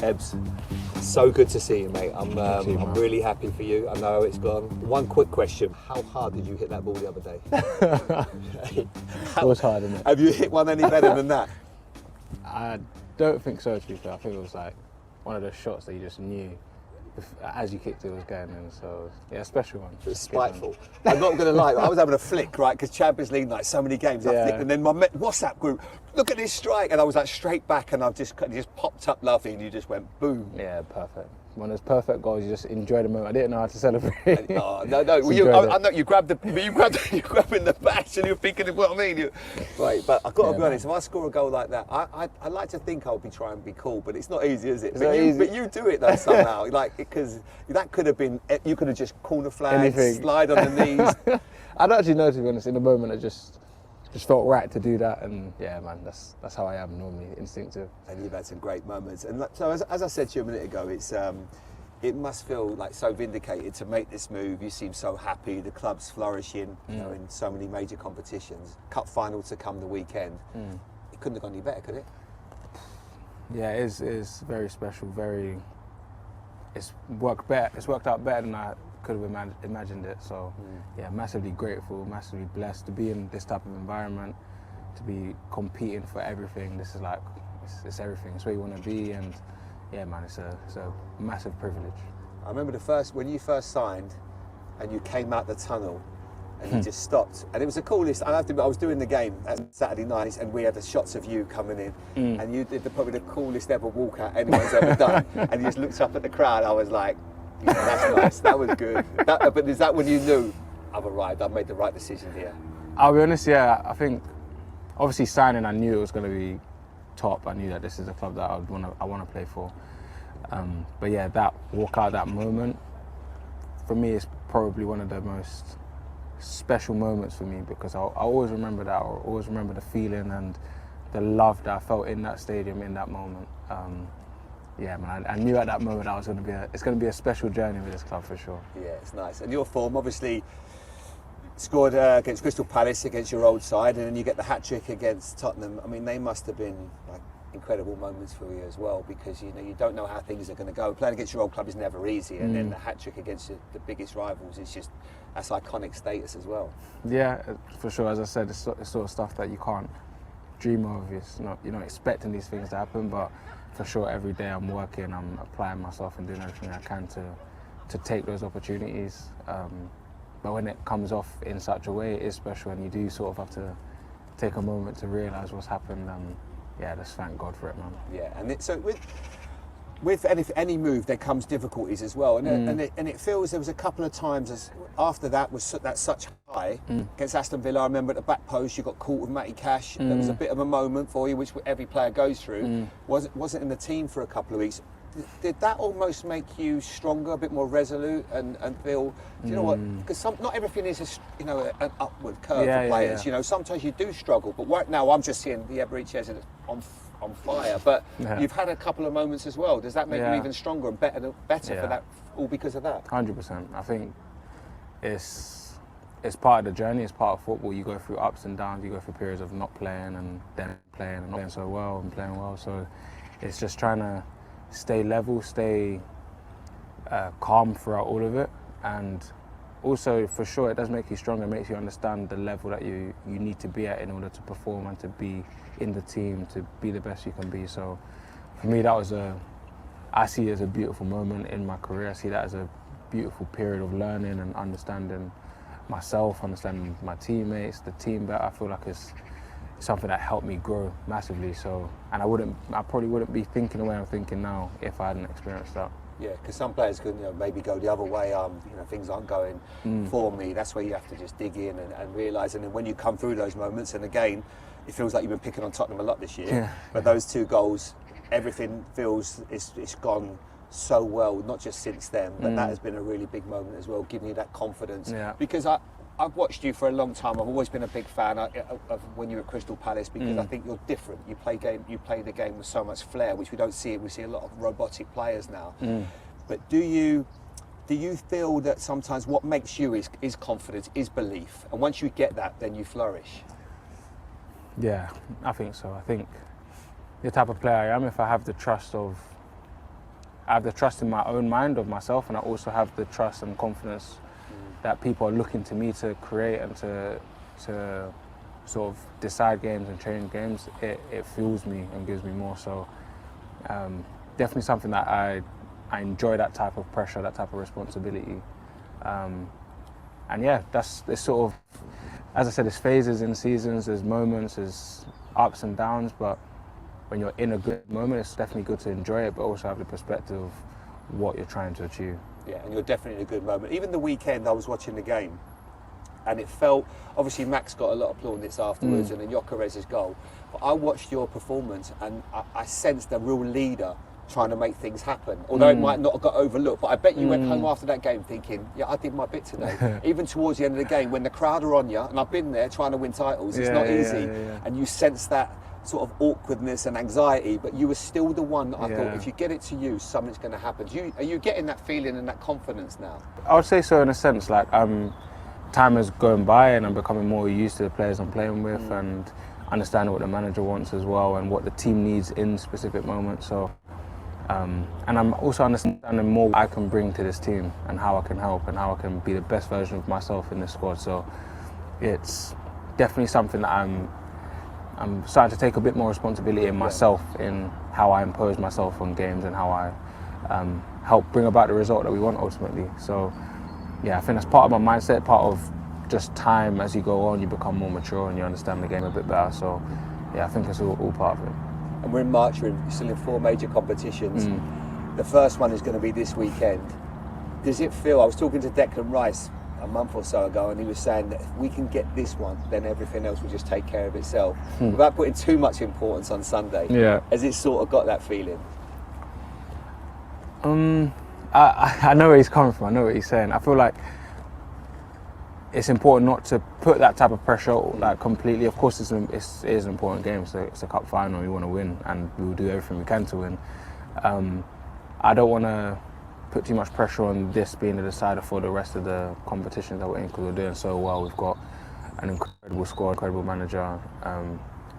Ebbs, so good to see you, mate. I'm really happy for you. I know it's gone. One quick question: how hard did you hit that ball the other day? It was hard, isn't it? Have you hit one any better than that? I don't think so, to be fair. I think it was like one of those shots that you just knew as you kicked it was going in. So yeah, a special one. It was spiteful. I'm not going to lie. I was having a flick, right? Because Champions League night, so many games. I flicked, and then my WhatsApp group, look at this strike, and I was like straight back, and I've just popped up laughing, and you just went boom. Yeah, perfect. One of those perfect goals. You just enjoy the moment. I didn't know how to celebrate. No. I know you grabbed in the bash, and you're thinking, what I mean. Right, but I've got to be honest. If I score a goal like that, I like to think I'll be trying to be cool, but it's not easy, is it? But you do it though somehow, like because that could have been. You could have just corner flag, slide on the knees. I don't actually know, to be honest. In the moment, I just felt right to do that, and yeah, man, that's how I am normally, instinctive. And you've had some great moments, and so as I said to you a minute ago, it must feel like so vindicated to make this move. You seem so happy. The club's flourishing, you know, in so many major competitions. Cup final to come the weekend. It couldn't have gone any better, could it? Yeah, it is very special. It's worked out better than I could have imagined it. So yeah, massively grateful, massively blessed to be in this type of environment, to be competing for everything. This is like, it's everything. It's where you want to be, and yeah, man, it's a massive privilege. I remember when you first signed, and you came out the tunnel, and you just stopped, and it was the coolest. I have to admit, I was doing the game Saturday night, and we had the shots of you coming in, and you did probably the coolest ever walkout anyone's ever done, and you just looked up at the crowd. I was like, yeah, that's nice. That was good. But is that when you knew I've arrived? I've made the right decision here? I'll be honest. Yeah, I think obviously signing, I knew it was going to be top. I knew that this is a club that I want to play for. But yeah, that walkout, that moment, for me, is probably one of the most special moments for me, because I always remember that. I always remember the feeling and the love that I felt in that stadium in that moment. Yeah, man, I knew at that moment it's going to be a special journey with this club for sure. Yeah, it's nice. And your form, obviously, scored against Crystal Palace, against your old side, and then you get the hat-trick against Tottenham. I mean, they must have been like incredible moments for you as well, because you don't know how things are going to go. Playing against your old club is never easy, and then the hat-trick against the biggest rivals is just, that's iconic status as well. Yeah, for sure. As I said, it's sort of stuff that you can't dream of. You're not expecting these things to happen, but for sure, every day I'm working, I'm applying myself and doing everything I can to take those opportunities. But when it comes off in such a way, it is special, and you do sort of have to take a moment to realise what's happened. Yeah, just thank God for it, man. Yeah, and so with any move, there comes difficulties as well, and it feels there was a couple of times after that was such high against Aston Villa. I remember at the back post you got caught with Matty Cash. There was a bit of a moment for you, which every player goes through. Wasn't in the team for a couple of weeks. Did that almost make you stronger, a bit more resolute, and feel? Do you know what? Because not everything is an upward curve for players. Yeah. Sometimes you do struggle, but right now I'm just seeing the Ebere Eze on fire. But you've had a couple of moments as well. Does that make you even stronger and better for that? All because of that? 100%. I think it's part of the journey. It's part of football. You go through ups and downs. You go through periods of not playing and then playing and not playing so well and playing well. So it's just trying to stay level, stay calm throughout all of it, and also for sure it does make you stronger. It makes you understand the level that you need to be at in order to perform and to be in the team, to be the best you can be. So for me, I see it as a beautiful moment in my career. I see that as a beautiful period of learning and understanding myself, understanding my teammates, the team better. I feel like it's something that helped me grow massively. So, and I probably wouldn't be thinking the way I'm thinking now if I hadn't experienced that. Yeah, because some players can maybe go the other way. Things aren't going for me. That's where you have to just dig in and realise. And then when you come through those moments, and again, it feels like you've been picking on Tottenham a lot this year. But those 2 goals, everything feels it's gone so well. Not just since then, but that has been a really big moment as well, giving you that confidence. Yeah. Because I've watched you for a long time. I've always been a big fan of when you were at Crystal Palace, because I think you're different. You play the game with so much flair, which we don't see. We see a lot of robotic players now. But do you feel that sometimes what makes you is confidence, is belief, and once you get that, then you flourish? Yeah, I think so. I think the type of player I am, if I have the trust of I have the trust in my own mind of myself, and I also have the trust and confidence that people are looking to me to create and to sort of decide games and change games. It fuels me and gives me more. So definitely something that I enjoy, that type of pressure, that type of responsibility. And yeah, it's sort of, as I said, there's phases in seasons, there's moments, there's ups and downs, but when you're in a good moment, it's definitely good to enjoy it, but also have the perspective of what you're trying to achieve. Yeah, and you're definitely in a good moment. Even the weekend, I was watching the game, and it felt, obviously Max got a lot of plaudits afterwards, and then Gyökeres's goal, but I watched your performance, and I sensed a real leader trying to make things happen, although it might not have got overlooked, but I bet you went home after that game thinking, yeah, I did my bit today. Even towards the end of the game, when the crowd are on you, and I've been there trying to win titles, it's not easy, and you sense that sort of awkwardness and anxiety, but you were still the one that I thought, if you get it to you, something's going to happen. Are you getting that feeling and that confidence now? I would say so, in a sense. Like, time is going by and I'm becoming more used to the players I'm playing with and understanding what the manager wants as well and what the team needs in specific moments. So, and I'm also understanding more what I can bring to this team and how I can help and how I can be the best version of myself in this squad. So it's definitely something that I'm starting to take a bit more responsibility in myself, in how I impose myself on games and how I help bring about the result that we want ultimately. So yeah, I think that's part of my mindset, part of just time. As you go on, you become more mature and you understand the game a bit better. So yeah, I think it's all part of it. And we're in March, we're still in 4 major competitions. The first one is going to be this weekend. Does it feel, I was talking to Declan Rice a month or so ago, and he was saying that if we can get this one, then everything else will just take care of itself. Without putting too much importance on Sunday, has it sort of got that feeling? I know where he's coming from, I know what he's saying. I feel like it's important not to put that type of pressure like completely. Of course, it is an important game, so it's a cup final, we want to win, and we will do everything we can to win. I don't want to put too much pressure on this being the decider for the rest of the competitions that we're in, because we're doing so well. We've got an incredible squad, incredible manager,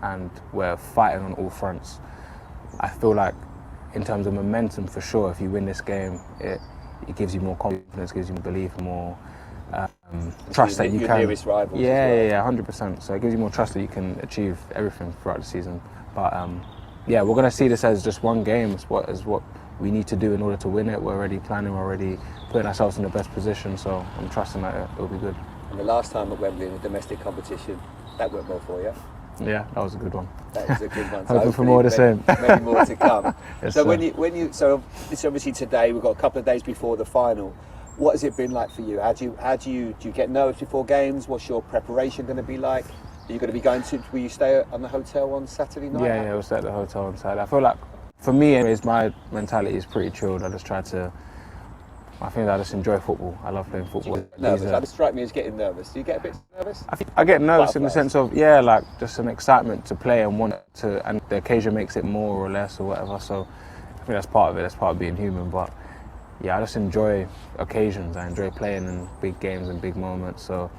and we're fighting on all fronts. I feel like in terms of momentum, for sure, if you win this game, it gives you more confidence, gives you more belief, more trust that you can. Nearest rivals. Yeah, 100%. So it gives you more trust that you can achieve everything throughout the season. But yeah, we're going to see this as just one game. It's what we need to do in order to win it. We're already planning, we're already putting ourselves in the best position. So I'm trusting that it'll be good. And the last time at Wembley in a domestic competition, that went well for you. Yeah, that was a good one. That was a good one. Hoping for more of the same. Maybe more to come. Yes, so sir. so it's obviously today. We've got a couple of days before the final. What has it been like for you? Do you get nervous before games? What's your preparation going to be like? Are you going to be will you stay at the hotel on Saturday night? Yeah, we'll stay at the hotel on Saturday. I feel like, for me anyways, my mentality is pretty chilled. I just enjoy football. I love playing football. Nervous? That would strike me as getting nervous. Do you get a bit nervous? I get nervous in the sense of, like just an excitement to play and want to, and the occasion makes it more or less or whatever. So I think that's part of it. That's part of being human. But yeah, I just enjoy occasions. I enjoy playing in big games and big moments. So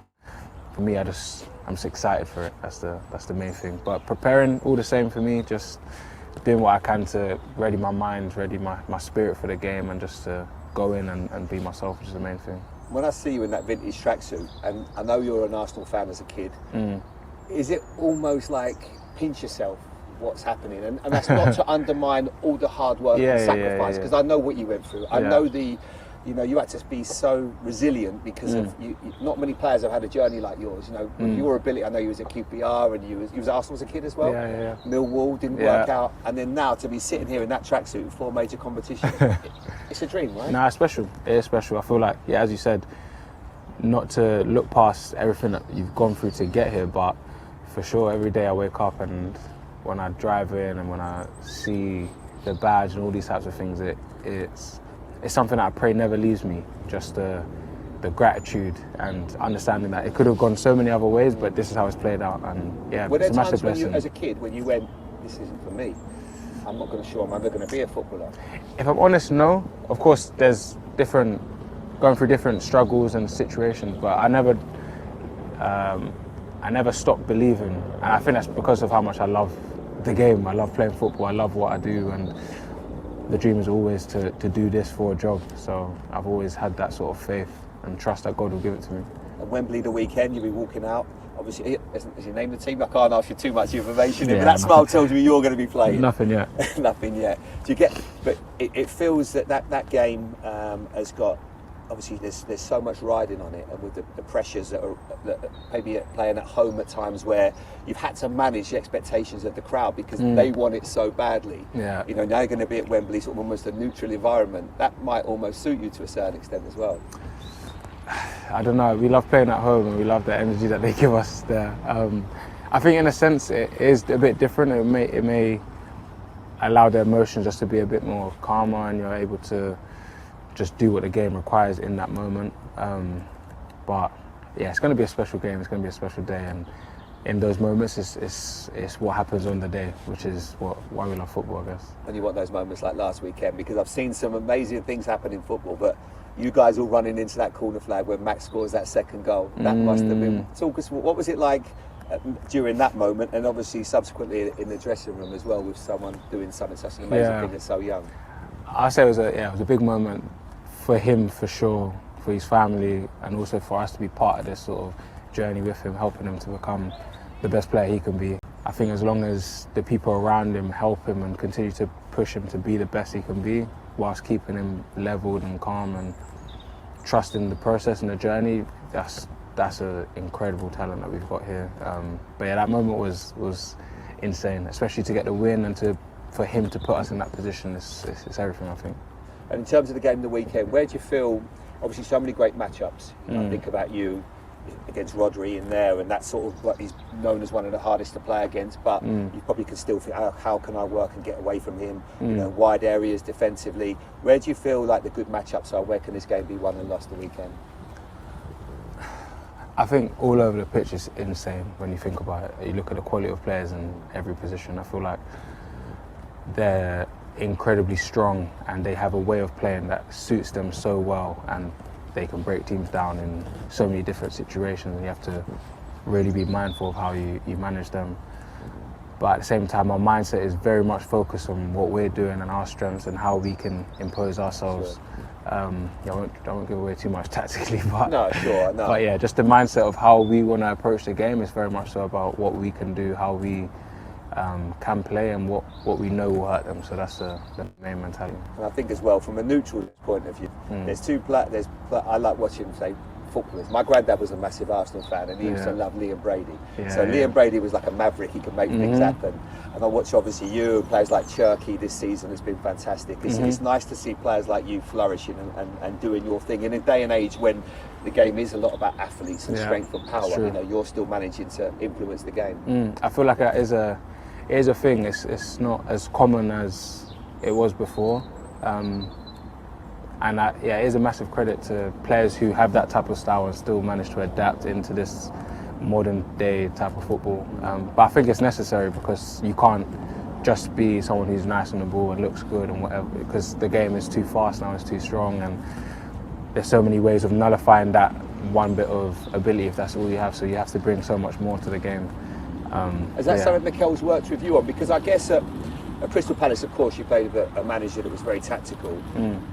for me, I'm just excited for it. That's the main thing. But preparing all the same for me, just doing what I can to ready my mind, ready my spirit for the game, and just to go in and be myself, which is the main thing. When I see you in that vintage tracksuit, and I know you're an Arsenal fan as a kid, is it almost like pinch yourself what's happening? And that's not to undermine all the hard work and sacrifice, because I know what you went through. I know you had to be so resilient because of not many players have had a journey like yours. Your ability. I know you was at QPR and you was Arsenal as a kid as well. Millwall didn't work out, and then now to be sitting here in that tracksuit in 4 major competitions, it's a dream, right? No, it's special. It is special. I feel like, as you said, not to look past everything that you've gone through to get here, but for sure, every day I wake up and when I drive in and when I see the badge and all these types of things, it's something that I pray never leaves me. Just the gratitude and understanding that it could have gone so many other ways, but this is how it's played out. And yeah, were there it's a massive times blessing. as a kid when you went, this isn't for me, I'm not sure I'm ever going to be a footballer? If I'm honest, no. Of course, there's going through different struggles and situations, but I never stopped believing, and I think that's because of how much I love the game. I love playing football. I love what I do, and the dream is always to do this for a job. So I've always had that sort of faith and trust that God will give it to me. At Wembley the weekend, you'll be walking out. Obviously, has he named the team? I can't ask you too much information, Yeah, but that smile tells me you're going to be playing. Nothing yet. Nothing yet. Do you get? But it feels that game has got. Obviously, there's so much riding on it, and with the pressures that maybe playing at home at times where you've had to manage the expectations of the crowd because they want it so badly. Yeah. You know, now you're going to be at Wembley, sort of almost a neutral environment. That might almost suit you to a certain extent as well. I don't know. We love playing at home, and we love the energy that they give us there. I think, in a sense, it is a bit different. It may allow the emotions just to be a bit more calmer, and you're able to just do what the game requires in that moment. But yeah, it's going to be a special game. It's going to be a special day, and in those moments, it's what happens on the day, which is why we love football, I guess. And you want those moments like last weekend, because I've seen some amazing things happen in football, but you guys all running into that corner flag when Max scores that second goal. That must have been. Talk us. What was it like during that moment, and obviously subsequently in the dressing room as well, with someone doing something such an amazing thing that's so young? I say it was a big moment for him, for sure, for his family, and also for us to be part of this sort of journey with him, helping him to become the best player he can be. I think as long as the people around him help him and continue to push him to be the best he can be, whilst keeping him leveled and calm and trusting the process and the journey, that's an incredible talent that we've got here. But yeah, that moment was insane, especially to get the win and for him to put us in that position. It's everything, I think. And in terms of the game of the weekend, where do you feel, obviously so many great matchups, I think about you against Rodri in there, and that's sort of what he's known as one of the hardest to play against, but you probably can still think, how can I work and get away from him, you know, wide areas defensively. Where do you feel like the good matchups are? Where can this game be won and lost the weekend? I think all over the pitch is insane when you think about it. You look at the quality of players in every position. I feel like they're incredibly strong, and they have a way of playing that suits them so well, and they can break teams down in so many different situations, and you have to really be mindful of how you manage them. But at the same time, our mindset is very much focused on what we're doing and our strengths and how we can impose ourselves. I won't give away too much tactically, but no, sure, no. But yeah, just the mindset of how we want to approach the game is very much so about what we can do, how we can play, and what we know will hurt them. So that's the main mentality. And I think as well, from a neutral point of view, I like watching, say, footballers. My granddad was a massive Arsenal fan, and he used to love Liam Brady. Liam Brady was like a maverick. He could make things happen. And I watch obviously you, players like Cherky this season has been fantastic. It's nice to see players like you flourishing and doing your thing in a day and age when the game is a lot about athletes and strength and power. You know, you're still managing to influence the game. I feel like that is a thing. It's not as common as it was before. And it is a massive credit to players who have that type of style and still manage to adapt into this modern day type of football. But I think it's necessary, because you can't just be someone who's nice on the ball and looks good and whatever, because the game is too fast now, it's too strong, and there's so many ways of nullifying that one bit of ability if that's all you have. So you have to bring so much more to the game. Is that something Mikel's worked with you on? Because I guess at Crystal Palace, of course, you played with a manager that was very tactical,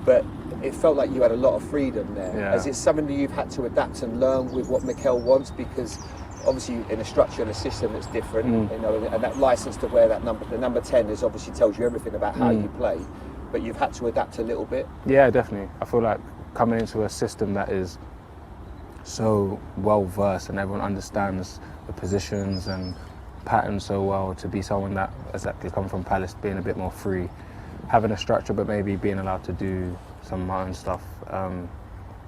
but it felt like you had a lot of freedom there. Is it something that you've had to adapt and learn with what Mikel wants? Because obviously in a structure and a system that's different, you know, and that license to wear the number 10 is obviously tells you everything about how you play, but you've had to adapt a little bit. Yeah, definitely. I feel like coming into a system that is so well versed and everyone understands the positions and patterns so well, to be someone that exactly come from Palace, being a bit more free, having a structure but maybe being allowed to do some of my own stuff.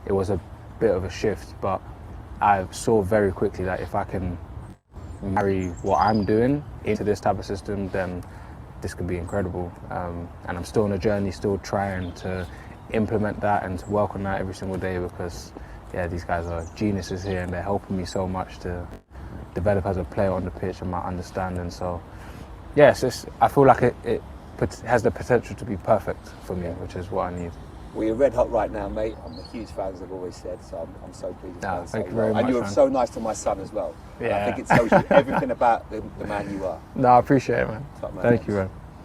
It was a bit of a shift, but I saw very quickly that if I can marry what I'm doing into this type of system, then this could be incredible. And I'm still on a journey, still trying to implement that and to work on that every single day, because these guys are geniuses here and they're helping me so much to develop as a player on the pitch and my understanding. So yes, I feel like it has the potential to be perfect for me, which is what I need. Well, you're red hot right now, mate. I'm a huge fan, as I've always said, so I'm so pleased. Thank you very much. And you were so nice to my son as well. I think it tells you everything about the man you are. No, I appreciate it, man. Thank you, man.